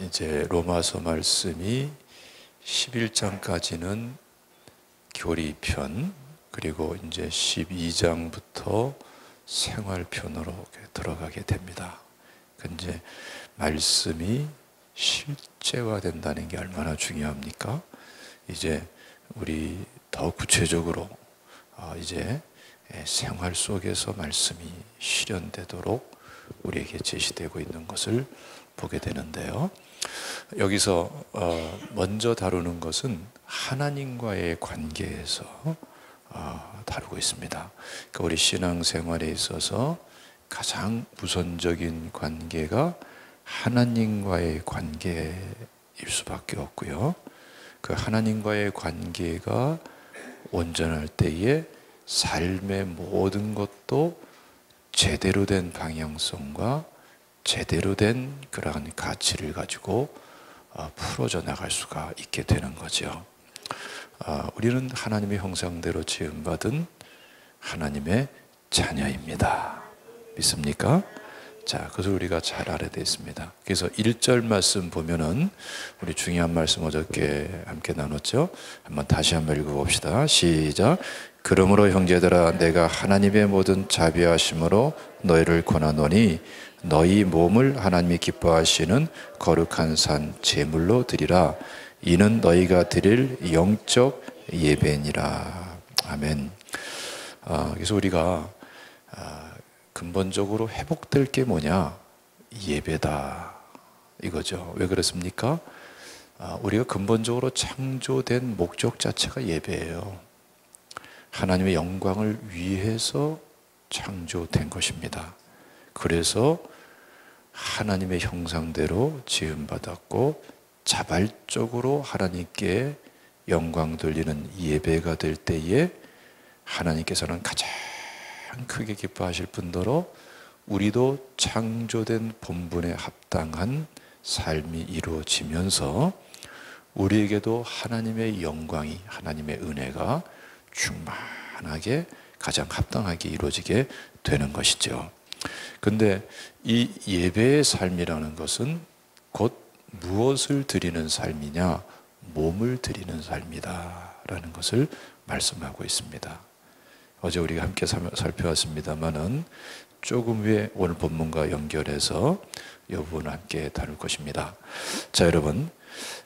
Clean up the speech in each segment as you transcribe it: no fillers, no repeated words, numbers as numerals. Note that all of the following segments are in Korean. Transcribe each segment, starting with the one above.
이제 로마서 말씀이 11장까지는 교리편, 그리고 이제 12장부터 생활편으로 들어가게 됩니다. 이제 말씀이 실제화된다는 게 얼마나 중요합니까? 이제 우리 더 구체적으로 이제 생활 속에서 말씀이 실현되도록 우리에게 제시되고 있는 것을 보게 되는데요. 여기서 먼저 다루는 것은 하나님과의 관계에서 다루고 있습니다. 그러니까 우리 신앙생활에 있어서 가장 우선적인 관계가 하나님과의 관계일 수밖에 없고요. 그 하나님과의 관계가 온전할 때에 삶의 모든 것도 제대로 된 방향성과 제대로 된 그러한 가치를 가지고 풀어져 나갈 수가 있게 되는 거죠. 우리는 하나님의 형상대로 지음받은 하나님의 자녀입니다. 믿습니까? 자, 그것을 우리가 잘 알아야 되겠습니다. 그래서 1절 말씀 보면은 우리 중요한 말씀 어저께 함께 나눴죠? 한번 다시 한번 읽어봅시다. 시작. 그러므로 형제들아, 내가 하나님의 모든 자비하심으로 너희를 권하노니 너희 몸을 하나님이 기뻐하시는 거룩한 산 제물로 드리라. 이는 너희가 드릴 영적 예배니라. 아멘. 그래서 우리가 근본적으로 회복될 게 뭐냐? 예배다, 이거죠. 왜 그렇습니까? 우리가 근본적으로 창조된 목적 자체가 예배예요. 하나님의 영광을 위해서 창조된 것입니다. 그래서 하나님의 형상대로 지음받았고 자발적으로 하나님께 영광 돌리는 예배가 될 때에 하나님께서는 가장 크게 기뻐하실 뿐더러 우리도 창조된 본분에 합당한 삶이 이루어지면서 우리에게도 하나님의 영광이, 하나님의 은혜가 충만하게 가장 합당하게 이루어지게 되는 것이죠. 근데 이 예배의 삶이라는 것은 곧 무엇을 드리는 삶이냐? 몸을 드리는 삶이다 라는 것을 말씀하고 있습니다. 어제 우리가 함께 살펴봤습니다만은 조금 후에 오늘 본문과 연결해서 이 부분을 함께 다룰 것입니다. 자, 여러분,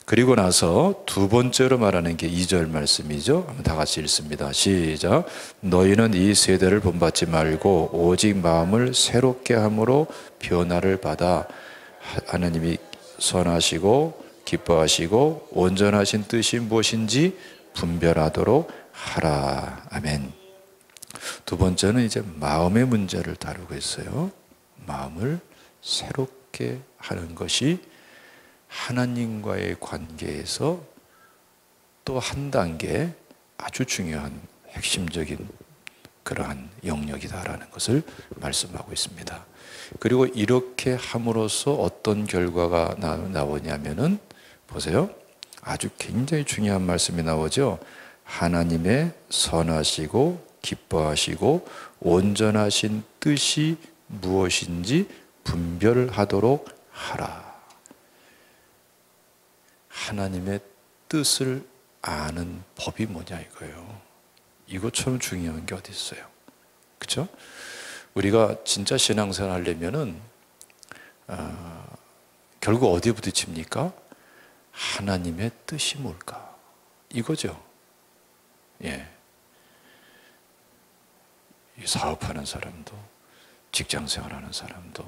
그리고 나서 두 번째로 말하는 게 2절 말씀이죠. 한번 다 같이 읽습니다. 시작. 너희는 이 세대를 본받지 말고 오직 마음을 새롭게 함으로 변화를 받아 하나님이 선하시고 기뻐하시고 온전하신 뜻이 무엇인지 분별하도록 하라. 아멘. 두 번째는 이제 마음의 문제를 다루고 있어요. 마음을 새롭게 하는 것이 하나님과의 관계에서 또 한 단계 아주 중요한 핵심적인 그러한 영역이다라는 것을 말씀하고 있습니다. 그리고 이렇게 함으로써 어떤 결과가 나오냐면은 보세요. 아주 굉장히 중요한 말씀이 나오죠. 하나님의 선하시고 기뻐하시고 온전하신 뜻이 무엇인지 분별하도록 하라. 하나님의 뜻을 아는 법이 뭐냐 이거예요. 이것처럼 중요한 게 어디 있어요? 그렇죠? 우리가 진짜 신앙생활 하려면은 결국 어디에 부딪힙니까? 하나님의 뜻이 뭘까? 이거죠. 예. 사업하는 사람도, 직장생활하는 사람도,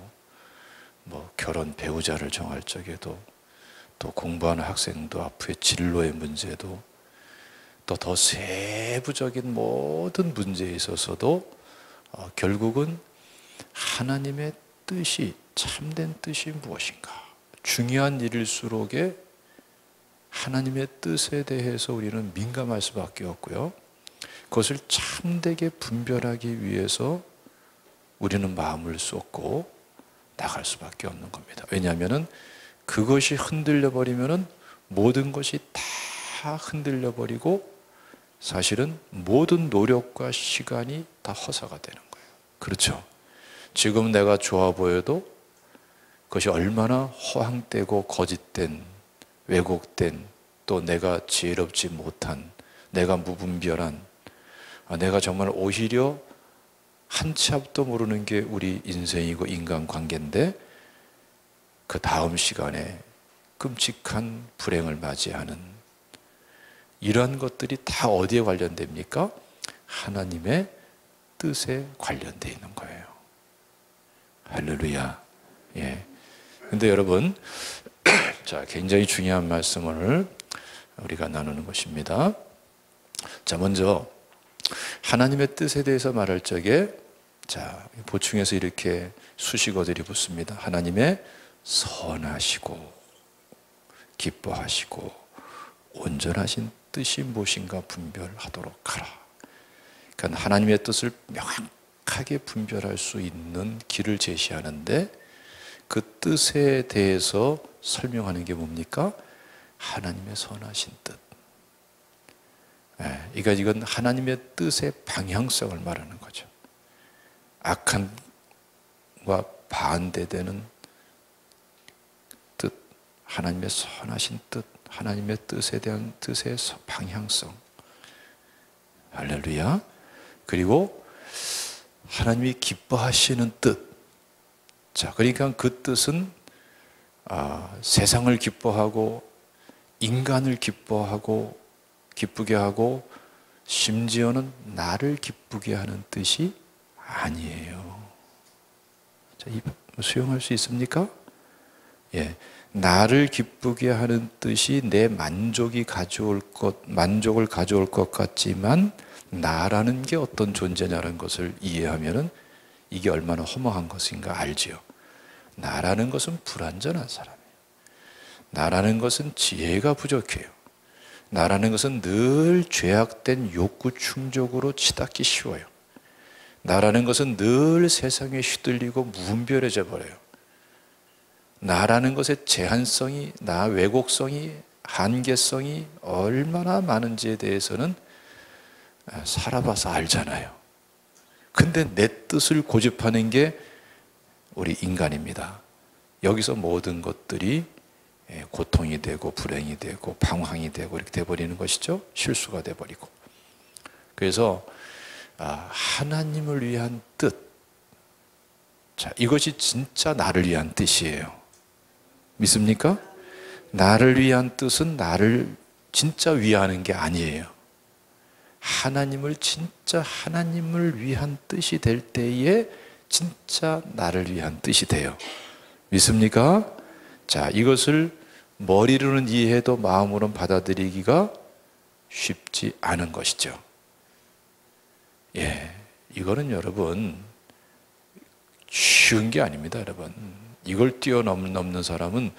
뭐 결혼 배우자를 정할 적에도, 또 공부하는 학생도 앞으로의 진로의 문제도, 또 더 세부적인 모든 문제에 있어서도 결국은 하나님의 뜻이, 참된 뜻이 무엇인가? 중요한 일일수록에 하나님의 뜻에 대해서 우리는 민감할 수밖에 없고요. 그것을 참되게 분별하기 위해서 우리는 마음을 쏟고 나갈 수밖에 없는 겁니다. 왜냐하면 그것이 흔들려 버리면 모든 것이 다 흔들려 버리고 사실은 모든 노력과 시간이 다 허사가 되는 거예요. 그렇죠? 지금 내가 좋아 보여도 그것이 얼마나 허황되고 거짓된, 왜곡된, 또 내가 지혜롭지 못한, 내가 무분별한, 내가 정말 오히려 한 치 앞도 모르는 게 우리 인생이고 인간관계인데, 그 다음 시간에 끔찍한 불행을 맞이하는 이러한 것들이 다 어디에 관련됩니까? 하나님의 뜻에 관련되어 있는 거예요. 할렐루야. 예. 근데 여러분, 자, 굉장히 중요한 말씀을 우리가 나누는 것입니다. 자, 먼저 하나님의 뜻에 대해서 말할 적에, 자, 보충해서 이렇게 수식어들이 붙습니다. 하나님의 선하시고 기뻐하시고 온전하신 뜻이 무엇인가 분별하도록 하라. 그러니까 하나님의 뜻을 명확하게 분별할 수 있는 길을 제시하는데, 그 뜻에 대해서 설명하는 게 뭡니까? 하나님의 선하신 뜻. 그러니까 이건 하나님의 뜻의 방향성을 말하는 거죠. 악한과 반대되는 뜻, 하나님의 선하신 뜻, 하나님의 뜻에 대한 뜻의 방향성. 할렐루야. 그리고 하나님이 기뻐하시는 뜻. 자, 그러니까 그 뜻은 세상을 기뻐하고 인간을 기쁘게 하고 심지어는 나를 기쁘게 하는 뜻이 아니에요. 자, 수용할 수 있습니까? 예, 나를 기쁘게 하는 뜻이 내 만족을 가져올 것 같지만, 나라는 게 어떤 존재냐는 것을 이해하면은 이게 얼마나 허망한 것인가 알지요. 나라는 것은 불완전한 사람이에요. 나라는 것은 지혜가 부족해요. 나라는 것은 늘 죄악된 욕구 충족으로 치닫기 쉬워요. 나라는 것은 늘 세상에 휘둘리고 무분별해져 버려요. 나라는 것의 제한성이, 왜곡성이, 한계성이 얼마나 많은지에 대해서는 살아봐서 알잖아요. 근데 내 뜻을 고집하는 게 우리 인간입니다. 여기서 모든 것들이 고통이 되고 불행이 되고 방황이 되고 이렇게 돼버리는 것이죠. 실수가 돼버리고. 그래서 하나님을 위한 뜻, 자, 이것이 진짜 나를 위한 뜻이에요. 믿습니까? 나를 위한 뜻은 나를 진짜 위하는 게 아니에요. 진짜 하나님을 위한 뜻이 될 때에 진짜 나를 위한 뜻이 돼요. 믿습니까? 자, 이것을 머리로는 이해해도 마음으로는 받아들이기가 쉽지 않은 것이죠. 예, 이거는 여러분 쉬운 게 아닙니다, 여러분. 이걸 뛰어넘는 사람은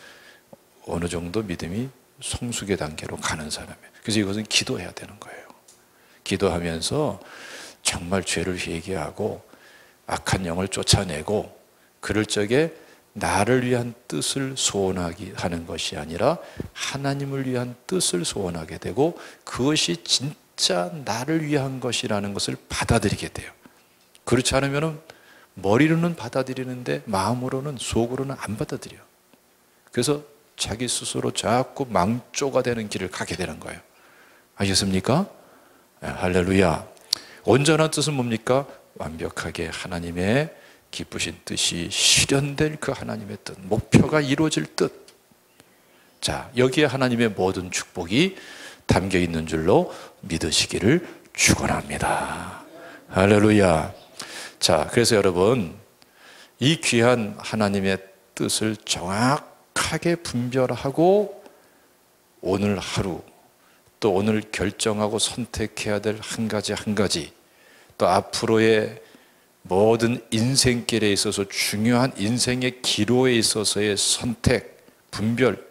어느 정도 믿음이 성숙의 단계로 가는 사람이에요. 그래서 이것은 기도해야 되는 거예요. 기도하면서 정말 죄를 회개하고 악한 영을 쫓아내고, 그럴 적에 나를 위한 뜻을 소원하게 하는 것이 아니라 하나님을 위한 뜻을 소원하게 되고, 그것이 진짜 나를 위한 것이라는 것을 받아들이게 돼요. 그렇지 않으면 머리로는 받아들이는데 마음으로는, 속으로는 안 받아들여요. 그래서 자기 스스로 자꾸 망조가 되는 길을 가게 되는 거예요. 아셨습니까? 할렐루야. 온전한 뜻은 뭡니까? 완벽하게 하나님의 기쁘신 뜻이 실현될 그 하나님의 뜻, 목표가 이루어질 뜻. 자, 여기에 하나님의 모든 축복이 담겨 있는 줄로 믿으시기를 축원합니다. 할렐루야. 자, 그래서 여러분, 이 귀한 하나님의 뜻을 정확하게 분별하고 오늘 하루, 또 오늘 결정하고 선택해야 될 한 가지, 또 앞으로의 모든 인생길에 있어서 중요한 인생의 기로에 있어서의 선택, 분별,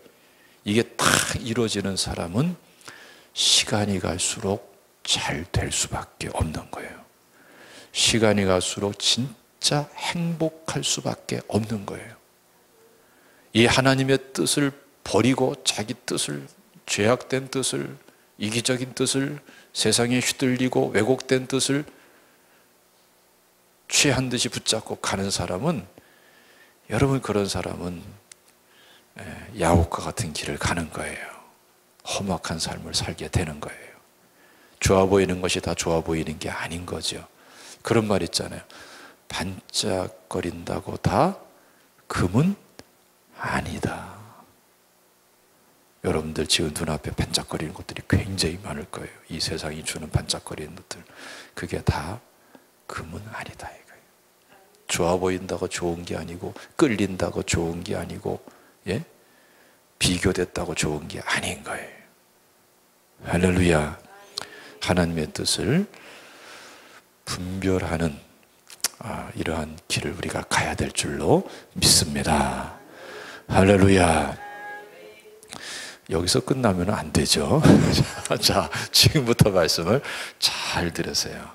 이게 다 이루어지는 사람은 시간이 갈수록 잘 될 수밖에 없는 거예요. 시간이 갈수록 진짜 행복할 수밖에 없는 거예요. 이 하나님의 뜻을 버리고 자기 뜻을, 죄악된 뜻을, 이기적인 뜻을, 세상에 휘둘리고 왜곡된 뜻을 취한 듯이 붙잡고 가는 사람은 여러분, 그런 사람은 야곱과 같은 길을 가는 거예요. 험악한 삶을 살게 되는 거예요. 좋아 보이는 것이 다 좋아 보이는 게 아닌 거죠. 그런 말 있잖아요. 반짝거린다고 다 금은 아니다. 여러분들 지금 눈앞에 반짝거리는 것들이 굉장히 많을 거예요. 이 세상이 주는 반짝거리는 것들, 그게 다 금은 아니다 이거예요. 좋아 보인다고 좋은 게 아니고, 끌린다고 좋은 게 아니고, 비교됐다고 좋은 게 아닌 거예요. 할렐루야. 하나님의 뜻을 분별하는 이러한 길을 우리가 가야 될 줄로 믿습니다. 할렐루야. 여기서 끝나면 안 되죠. 자, 지금부터 말씀을 잘 들으세요.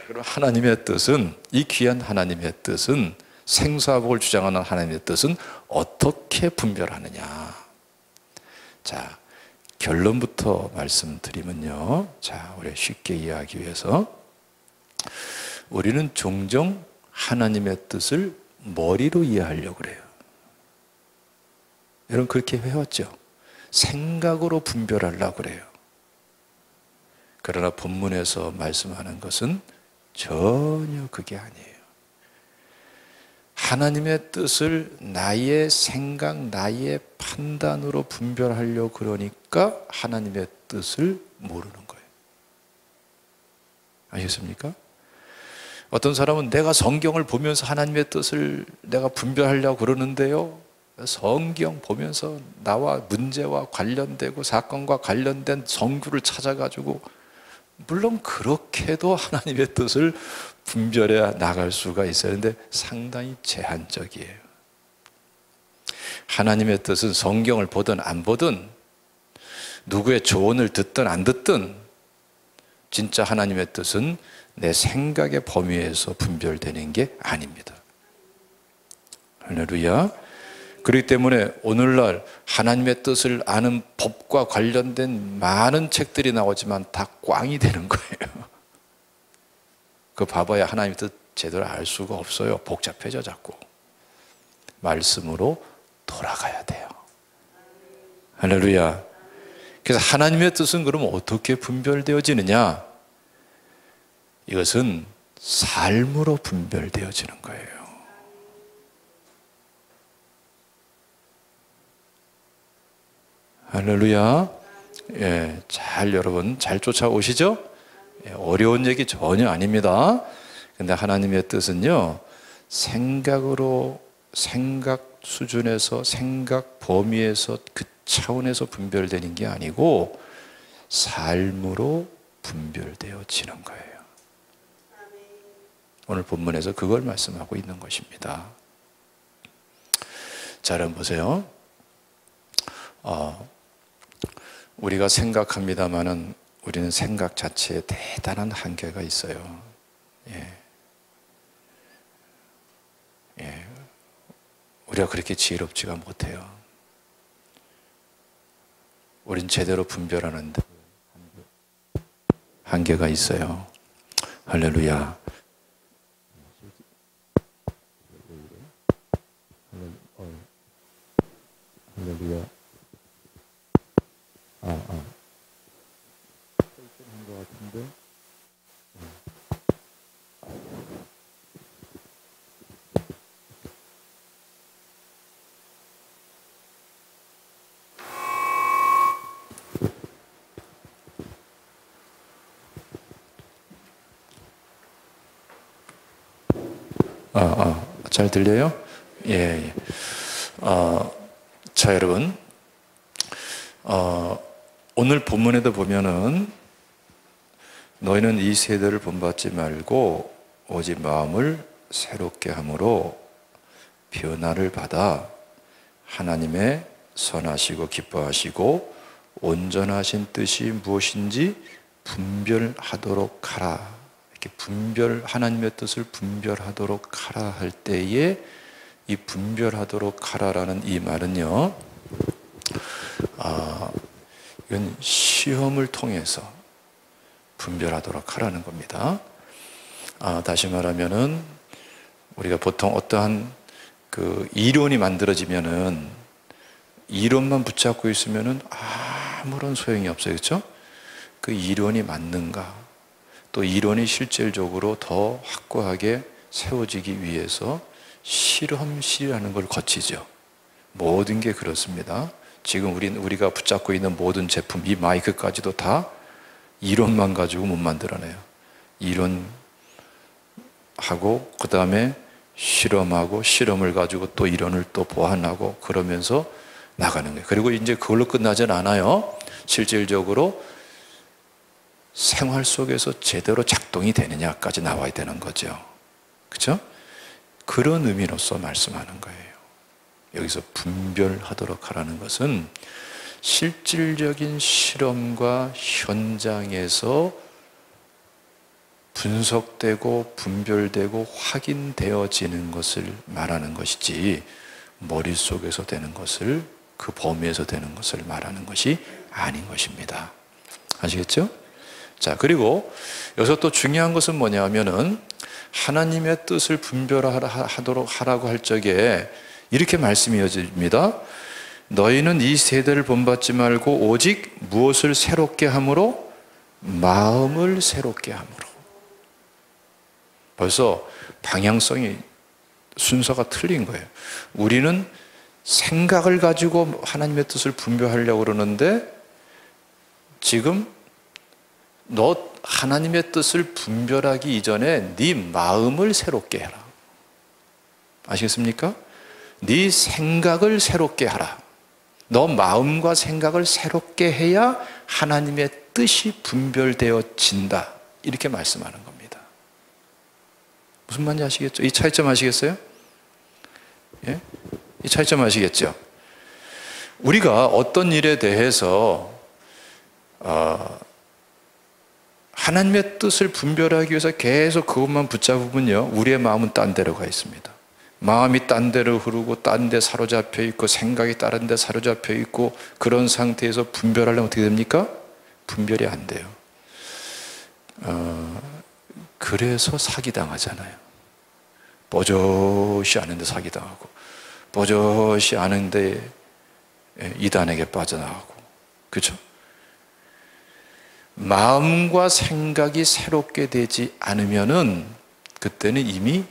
그럼 하나님의 뜻은, 이 귀한 하나님의 뜻은, 생사복을 주장하는 하나님의 뜻은 어떻게 분별하느냐. 자, 결론부터 말씀드리면요. 자, 우리 쉽게 이해하기 위해서, 우리는 종종 하나님의 뜻을 머리로 이해하려고 그래요. 여러분, 그렇게 해왔죠? 생각으로 분별하려고 그래요. 그러나 본문에서 말씀하는 것은 전혀 그게 아니에요. 하나님의 뜻을 나의 생각, 나의 판단으로 분별하려고 그러니까 하나님의 뜻을 모르는 거예요. 아시겠습니까? 어떤 사람은 내가 성경을 보면서 하나님의 뜻을 내가 분별하려고 그러는데요, 성경 보면서 나와 문제와 관련되고 사건과 관련된 성구를 찾아가지고, 물론 그렇게도 하나님의 뜻을 분별해 나갈 수가 있어야 하는데 상당히 제한적이에요. 하나님의 뜻은 성경을 보든 안 보든, 누구의 조언을 듣든 안 듣든, 진짜 하나님의 뜻은 내 생각의 범위에서 분별되는 게 아닙니다. 할렐루야. 그렇기 때문에 오늘날 하나님의 뜻을 아는 법과 관련된 많은 책들이 나오지만 다 꽝이 되는 거예요. 그거 봐봐야 하나님의 뜻 제대로 알 수가 없어요. 복잡해져 자꾸. 말씀으로 돌아가야 돼요. 할렐루야. 그래서 하나님의 뜻은 그럼 어떻게 분별되어지느냐? 이것은 삶으로 분별되어지는 거예요. 할렐루야. 예, 여러분 잘 쫓아오시죠? 예, 어려운 얘기 전혀 아닙니다. 근데 하나님의 뜻은요, 생각으로, 생각 수준에서, 생각 범위에서, 그 차원에서 분별되는 게 아니고 삶으로 분별되어지는 거예요. 오늘 본문에서 그걸 말씀하고 있는 것입니다. 자, 여러분 보세요. 우리가 생각합니다마는 우리는 생각 자체에 대단한 한계가 있어요. 우리가 그렇게 지혜롭지가 못해요. 우린 제대로 분별하는데 한계가 있어요. 할렐루야. 할렐루야. 한것 같은데. 잘 들려요? 예. 자, 여러분. 오늘 본문에도 보면은 너희는 이 세대를 본받지 말고 오직 마음을 새롭게 함으로 변화를 받아 하나님의 선하시고 기뻐하시고 온전하신 뜻이 무엇인지 분별하도록 하라. 이렇게 하나님의 뜻을 분별하도록 하라 할 때에 이 분별하도록 하라라는 이 말은요, 이건 시험을 통해서 분별하도록 하라는 겁니다. 다시 말하면은 우리가 보통 어떠한 그 이론이 만들어지면은, 이론만 붙잡고 있으면은 아무런 소용이 없어요. 그렇죠? 그 이론이 맞는가, 또 이론이 실질적으로 더 확고하게 세워지기 위해서 실험실이라는 걸 거치죠. 모든 게 그렇습니다. 지금 우리가 붙잡고 있는 모든 제품, 이 마이크까지도 다 이론만 가지고 못 만들어내요. 이론하고 그 다음에 실험하고, 실험을 가지고 또 이론을 또 보완하고, 그러면서 나가는 거예요. 그리고 이제 그걸로 끝나진 않아요. 실질적으로 생활 속에서 제대로 작동이 되느냐까지 나와야 되는 거죠. 그렇죠? 그런 의미로서 말씀하는 거예요. 여기서 분별하도록 하라는 것은 실질적인 실험과 현장에서 분석되고 분별되고 확인되어지는 것을 말하는 것이지, 머릿속에서 되는 것을, 그 범위에서 되는 것을 말하는 것이 아닌 것입니다. 아시겠죠? 자, 그리고 여기서 또 중요한 것은 뭐냐면은, 하나님의 뜻을 분별하도록 하라고 할 적에 이렇게 말씀이 이어집니다. 너희는 이 세대를 본받지 말고 오직 무엇을 새롭게 함으로? 마음을 새롭게 함으로. 벌써 방향성이, 순서가 틀린 거예요. 우리는 생각을 가지고 하나님의 뜻을 분별하려고 그러는데, 지금 너 하나님의 뜻을 분별하기 이전에 네 마음을 새롭게 해라. 아시겠습니까? 네 생각을 새롭게 하라. 너 마음과 생각을 새롭게 해야 하나님의 뜻이 분별되어진다. 이렇게 말씀하는 겁니다. 무슨 말인지 아시겠죠? 이 차이점 아시겠어요? 예? 이 차이점 아시겠죠? 우리가 어떤 일에 대해서 하나님의 뜻을 분별하기 위해서 계속 그것만 붙잡으면요, 우리의 마음은 딴 데로 가 있습니다. 마음이 딴 데로 흐르고 딴 데 사로잡혀 있고 생각이 다른 데 사로잡혀 있고, 그런 상태에서 분별하려면 어떻게 됩니까? 분별이 안 돼요. 그래서 사기당하잖아요. 버젓이 아는데 사기당하고, 버젓이 아는데 이단에게 빠져나가고. 그렇죠? 마음과 생각이 새롭게 되지 않으면은 그때는 이미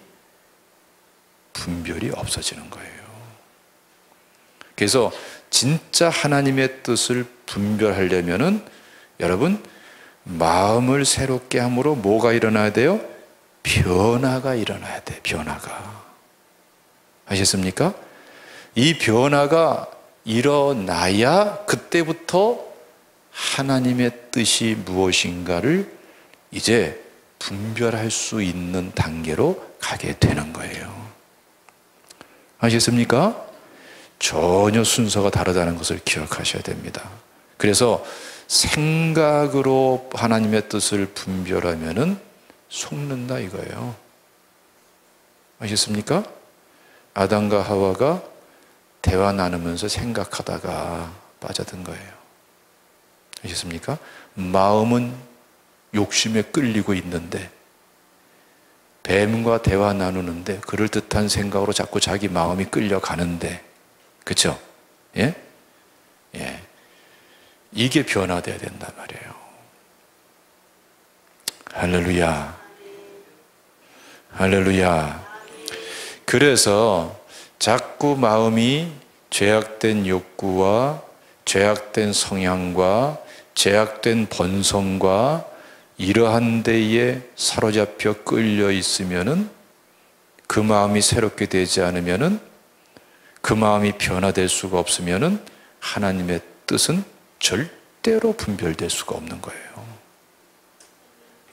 분별이 없어지는 거예요. 그래서 진짜 하나님의 뜻을 분별하려면은 여러분, 마음을 새롭게 함으로 뭐가 일어나야 돼요? 변화가 일어나야 돼. 변화가. 아셨습니까? 이 변화가 일어나야 그때부터 하나님의 뜻이 무엇인가를 이제 분별할 수 있는 단계로 가게 되는 거예요. 아시겠습니까? 전혀 순서가 다르다는 것을 기억하셔야 됩니다. 그래서 생각으로 하나님의 뜻을 분별하면은 속는다 이거예요. 아시겠습니까? 아담과 하와가 대화 나누면서 생각하다가 빠져든 거예요. 아시겠습니까? 마음은 욕심에 끌리고 있는데, 뱀과 대화 나누는데 그럴듯한 생각으로 자꾸 자기 마음이 끌려가는데, 그렇죠? 예? 예. 이게 변화돼야 된단 말이에요. 할렐루야. 할렐루야. 그래서 자꾸 마음이 죄악된 욕구와 죄악된 성향과 죄악된 본성과 이러한 데에 사로잡혀 끌려 있으면은, 그 마음이 새롭게 되지 않으면은, 그 마음이 변화될 수가 없으면은 하나님의 뜻은 절대로 분별될 수가 없는 거예요.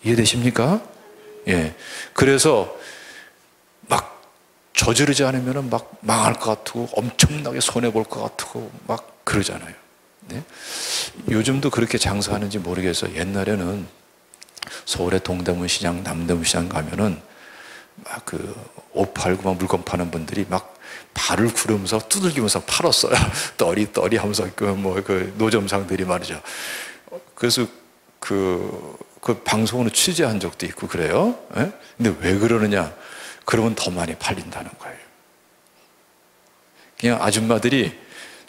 이해되십니까? 예. 그래서 막 저지르지 않으면은 막 망할 것 같고, 엄청나게 손해볼 것 같고, 막 그러잖아요. 네? 요즘도 그렇게 장사하는지 모르겠어요. 옛날에는 서울의 동대문 시장, 남대문 시장 가면은 막 그 옷 팔고 막 물건 파는 분들이 막 발을 구르면서 두들기면서 팔았어요. 떨이 하면서 그 노점상들이 말이죠. 그래서 그 방송으로 취재한 적도 있고 그래요. 예? 근데 왜 그러느냐? 그러면 더 많이 팔린다는 거예요. 그냥 아줌마들이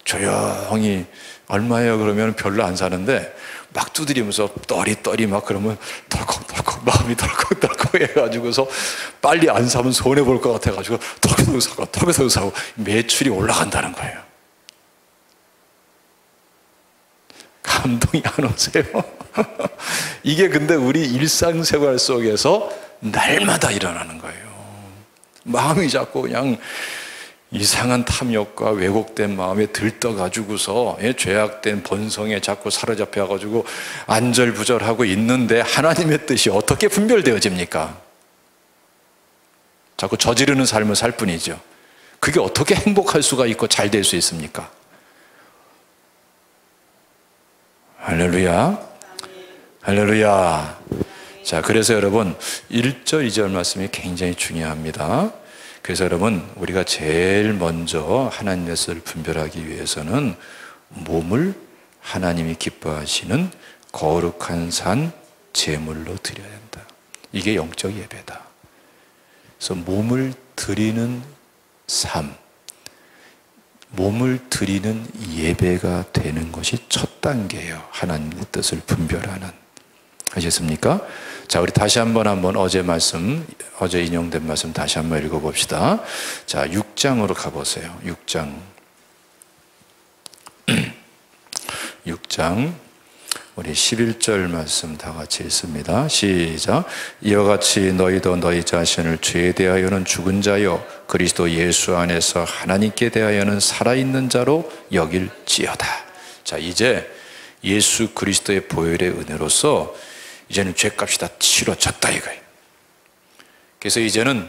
조용히 얼마예요? 그러면 별로 안 사는데 막 두드리면서 떨이 막 그러면 덜컥덜컥 마음이 덜컥덜컥 해가지고서 빨리 안 사면 손해볼 것 같아가지고 덜컥덜컥 사고 매출이 올라간다는 거예요. 감동이 안 오세요? 이게 근데 우리 일상생활 속에서 날마다 일어나는 거예요. 마음이 자꾸 그냥 이상한 탐욕과 왜곡된 마음에 들떠가지고서 죄악된 본성에 자꾸 사로잡혀가지고 안절부절하고 있는데 하나님의 뜻이 어떻게 분별되어집니까? 자꾸 저지르는 삶을 살 뿐이죠. 그게 어떻게 행복할 수가 있고 잘 될 수 있습니까? 할렐루야. 할렐루야. 자, 그래서 여러분 1절, 2절 말씀이 굉장히 중요합니다. 그래서 여러분 우리가 제일 먼저 하나님의 뜻을 분별하기 위해서는 몸을 하나님이 기뻐하시는 거룩한 산 제물로 드려야 한다. 이게 영적 예배다. 그래서 몸을 드리는 삶, 몸을 드리는 예배가 되는 것이 첫 단계예요. 하나님의 뜻을 분별하는. 아셨습니까? 자, 우리 다시 한번 어제 말씀, 어제 인용된 말씀 다시 한번 읽어봅시다. 자, 6장으로 가보세요. 6장. 6장. 우리 11절 말씀 다 같이 읽습니다. 시작. 이와 같이 너희도 너희 자신을 죄에 대하여는 죽은 자요 그리스도 예수 안에서 하나님께 대하여는 살아있는 자로 여길지어다. 자, 이제 예수 그리스도의 보혈의 은혜로서 이제는 죄값이 다 치러졌다 이거예요. 그래서 이제는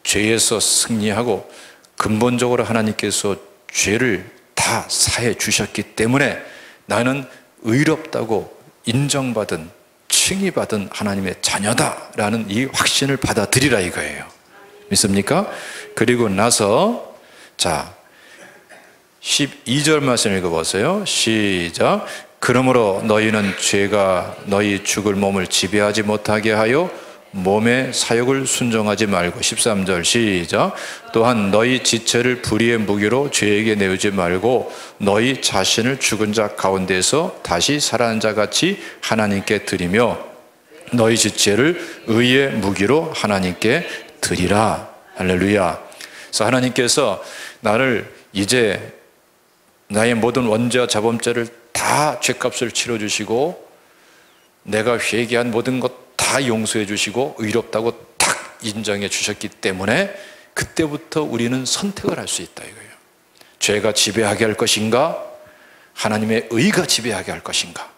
죄에서 승리하고 근본적으로 하나님께서 죄를 다 사해 주셨기 때문에 나는 의롭다고 인정받은, 칭의받은 하나님의 자녀다라는 이 확신을 받아들이라 이거예요. 믿습니까? 그리고 나서 자 12절 말씀 읽어보세요. 시작. 그러므로 너희는 죄가 너희 죽을 몸을 지배하지 못하게 하여 몸의 사욕을 순종하지 말고 13절 시작. 또한 너희 지체를 불의의 무기로 죄에게 내우지 말고 너희 자신을 죽은 자 가운데서 다시 살아난 자 같이 하나님께 드리며 너희 지체를 의의 무기로 하나님께 드리라. 할렐루야. 그래서 하나님께서 나를 이제 나의 모든 원죄와 자범죄를 다 죄값을 치러주시고 내가 회개한 모든 것 다 용서해 주시고 의롭다고 딱 인정해 주셨기 때문에 그때부터 우리는 선택을 할 수 있다 이거예요. 죄가 지배하게 할 것인가 하나님의 의가 지배하게 할 것인가.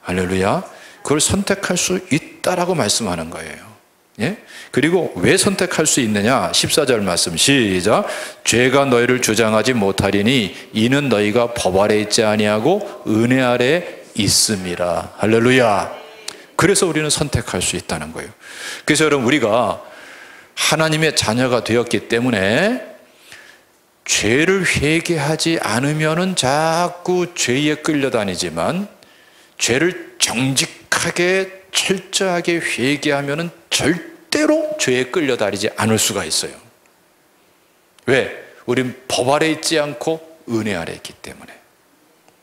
할렐루야. 그걸 선택할 수 있다라고 말씀하는 거예요. 예? 그리고 왜 선택할 수 있느냐 14절 말씀 시작. 죄가 너희를 주장하지 못하리니 이는 너희가 법 아래 있지 아니하고 은혜 아래 있음이라. 할렐루야. 그래서 우리는 선택할 수 있다는 거예요. 그래서 여러분 우리가 하나님의 자녀가 되었기 때문에 죄를 회개하지 않으면은 자꾸 죄에 끌려다니지만 죄를 정직하게 철저하게 회개하면은 절대로 죄에 끌려다니지 않을 수가 있어요. 왜? 우린 법 아래 있지 않고 은혜 아래 있기 때문에.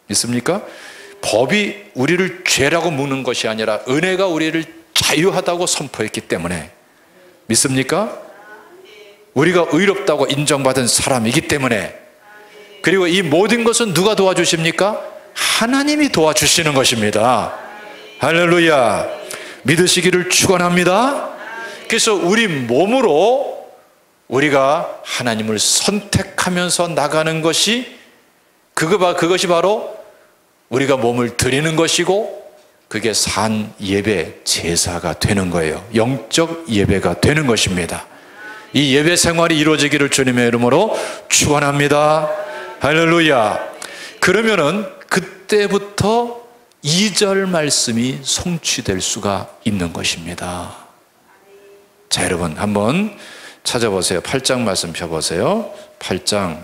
있습니까? 법이 우리를 죄라고 묻는 것이 아니라 은혜가 우리를 자유하다고 선포했기 때문에. 믿습니까? 우리가 의롭다고 인정받은 사람이기 때문에. 그리고 이 모든 것은 누가 도와주십니까? 하나님이 도와주시는 것입니다. 할렐루야. 믿으시기를 축원합니다. 그래서 우리 몸으로 우리가 하나님을 선택하면서 나가는 것이 그것이 바로 우리가 몸을 드리는 것이고 그게 산 예배 제사가 되는 거예요. 영적 예배가 되는 것입니다. 이 예배 생활이 이루어지기를 주님의 이름으로 축원합니다. 할렐루야. 그러면은 그때부터 2절 말씀이 성취될 수가 있는 것입니다. 자, 여러분 한번 찾아보세요. 8장 말씀 펴보세요. 8장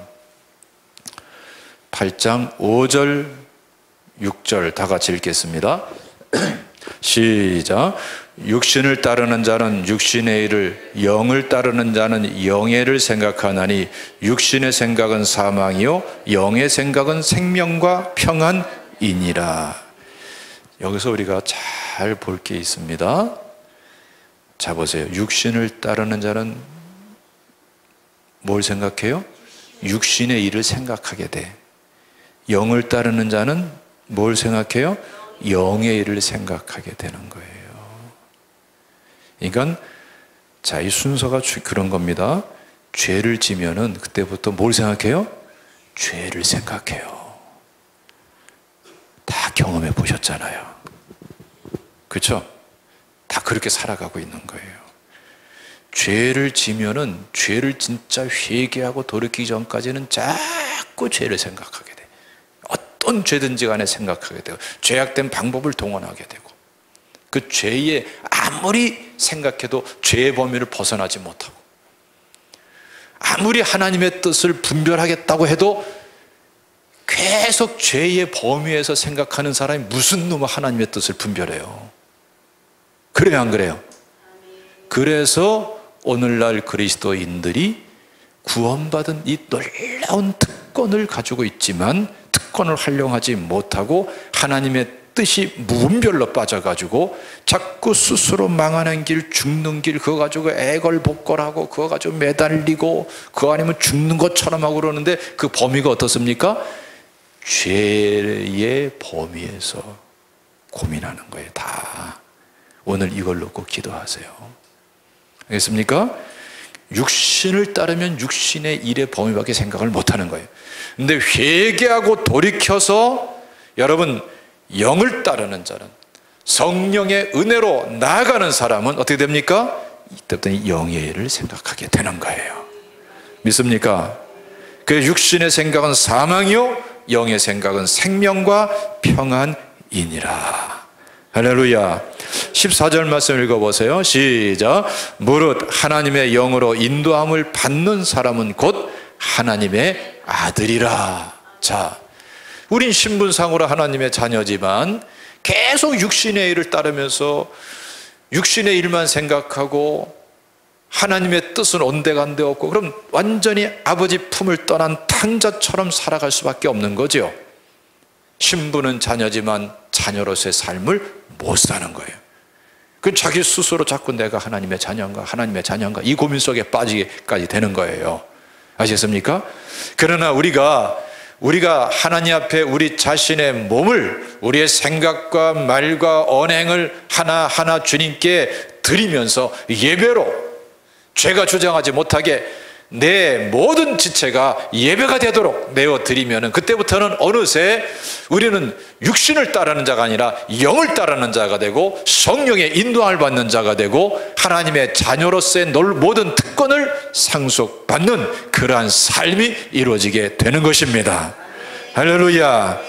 5절 6절 다 같이 읽겠습니다. 시작. 육신을 따르는 자는 육신의 일을, 영을 따르는 자는 영의 일을 생각하나니 육신의 생각은 사망이요 영의 생각은 생명과 평안이니라. 여기서 우리가 잘 볼 게 있습니다. 자 보세요. 육신을 따르는 자는 뭘 생각해요? 육신의 일을 생각하게 돼. 영을 따르는 자는 뭘 생각해요? 영의 일을 생각하게 되는 거예요. 그러니까 자, 이 순서가 그런 겁니다. 죄를 지면은 그때부터 뭘 생각해요? 죄를 생각해요. 다 경험해 보셨잖아요. 그렇죠? 다 그렇게 살아가고 있는 거예요. 죄를 지면은 죄를 진짜 회개하고 돌이키기 전까지는 자꾸 죄를 생각하게 돼. 어떤 죄든지 간에 생각하게 되고 죄악된 방법을 동원하게 되고 그 죄에 아무리 생각해도 죄의 범위를 벗어나지 못하고 아무리 하나님의 뜻을 분별하겠다고 해도 계속 죄의 범위에서 생각하는 사람이 무슨 놈의 하나님의 뜻을 분별해요? 그래요, 안 그래요? 그래서 오늘날 그리스도인들이 구원받은 이 놀라운 특권을 가지고 있지만 특권을 활용하지 못하고 하나님의 뜻이 무분별로 빠져가지고 자꾸 스스로 망하는 길, 죽는 길 그거 가지고 애걸복걸하고 그거 가지고 매달리고 그거 아니면 죽는 것처럼 하고 그러는데 그 범위가 어떻습니까? 죄의 범위에서 고민하는 거예요. 다. 오늘 이걸 놓고 기도하세요. 알겠습니까? 육신을 따르면 육신의 일의 범위밖에 생각을 못하는 거예요. 근데 회개하고 돌이켜서 여러분 영을 따르는 자는 성령의 은혜로 나아가는 사람은 어떻게 됩니까? 이때부터 영의 일을 생각하게 되는 거예요. 믿습니까? 그 육신의 생각은 사망이요 영의 생각은 생명과 평안이니라. 할렐루야. 14절 말씀 읽어보세요. 시작. 무릇 하나님의 영으로 인도함을 받는 사람은 곧 하나님의 아들이라. 자, 우린 신분상으로 하나님의 자녀지만 계속 육신의 일을 따르면서 육신의 일만 생각하고 하나님의 뜻은 온데간데 없고 그럼 완전히 아버지 품을 떠난 탕자처럼 살아갈 수밖에 없는 거죠. 신분은 자녀지만 자녀로서의 삶을 못 사는 거예요. 그 자기 스스로 자꾸 내가 하나님의 자녀인가 이 고민 속에 빠지게까지 되는 거예요. 아시겠습니까? 그러나 우리가 하나님 앞에 우리 자신의 몸을 우리의 생각과 말과 언행을 하나하나 주님께 드리면서 예배로 죄가 주장하지 못하게 내 모든 지체가 예배가 되도록 내어드리면 그때부터는 어느새 우리는 육신을 따르는 자가 아니라 영을 따르는 자가 되고 성령의 인도함을 받는 자가 되고 하나님의 자녀로서의 모든 특권을 상속받는 그러한 삶이 이루어지게 되는 것입니다. 할렐루야.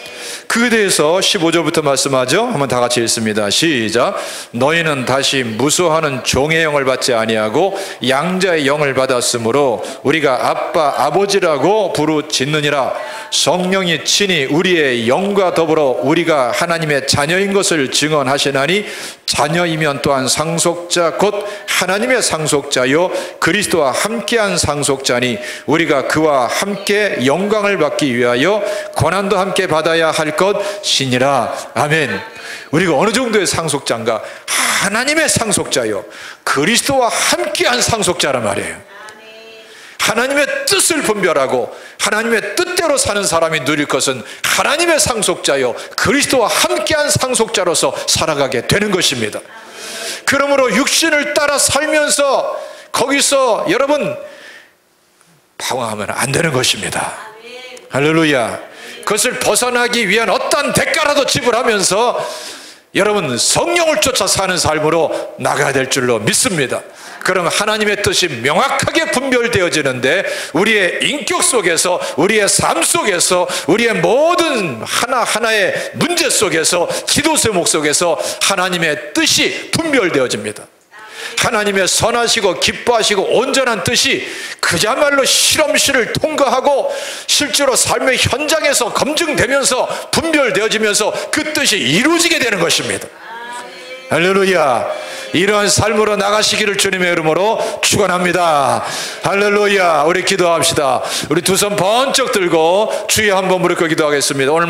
그에 대해서 15절부터 말씀하죠. 한번 다 같이 읽습니다. 시작. 너희는 다시 무수하는 종의 영을 받지 아니하고 양자의 영을 받았으므로 우리가 아빠 아버지라고 부르짖느니라. 성령이 친히 우리의 영과 더불어 우리가 하나님의 자녀인 것을 증언하시나니 자녀이면 또한 상속자 곧 하나님의 상속자요 그리스도와 함께한 상속자니 우리가 그와 함께 영광을 받기 위하여 고난도 함께 받아야 할 것이니라. 아멘. 우리가 어느 정도의 상속자인가? 하나님의 상속자요 그리스도와 함께한 상속자란 말이에요. 하나님의 뜻을 분별하고 하나님의 뜻대로 사는 사람이 누릴 것은 하나님의 상속자요 그리스도와 함께한 상속자로서 살아가게 되는 것입니다. 그러므로 육신을 따라 살면서 거기서 여러분 방황하면 안 되는 것입니다. 할렐루야. 그것을 벗어나기 위한 어떤 대가라도 지불하면서 여러분 성령을 쫓아 사는 삶으로 나가야 될 줄로 믿습니다. 그럼 하나님의 뜻이 명확하게 분별되어지는데 우리의 인격 속에서 우리의 삶 속에서 우리의 모든 하나하나의 문제 속에서 기도 제목 속에서 하나님의 뜻이 분별되어집니다. 하나님의 선하시고 기뻐하시고 온전한 뜻이 그야말로 실험실을 통과하고 실제로 삶의 현장에서 검증되면서 분별되어지면서 그 뜻이 이루어지게 되는 것입니다. 할렐루야. 이러한 삶으로 나가시기를 주님의 이름으로 축원합니다. 할렐루야. 우리 기도합시다. 우리 두 손 번쩍 들고 주여 한번 무릎 꿇고 기도하겠습니다. 오늘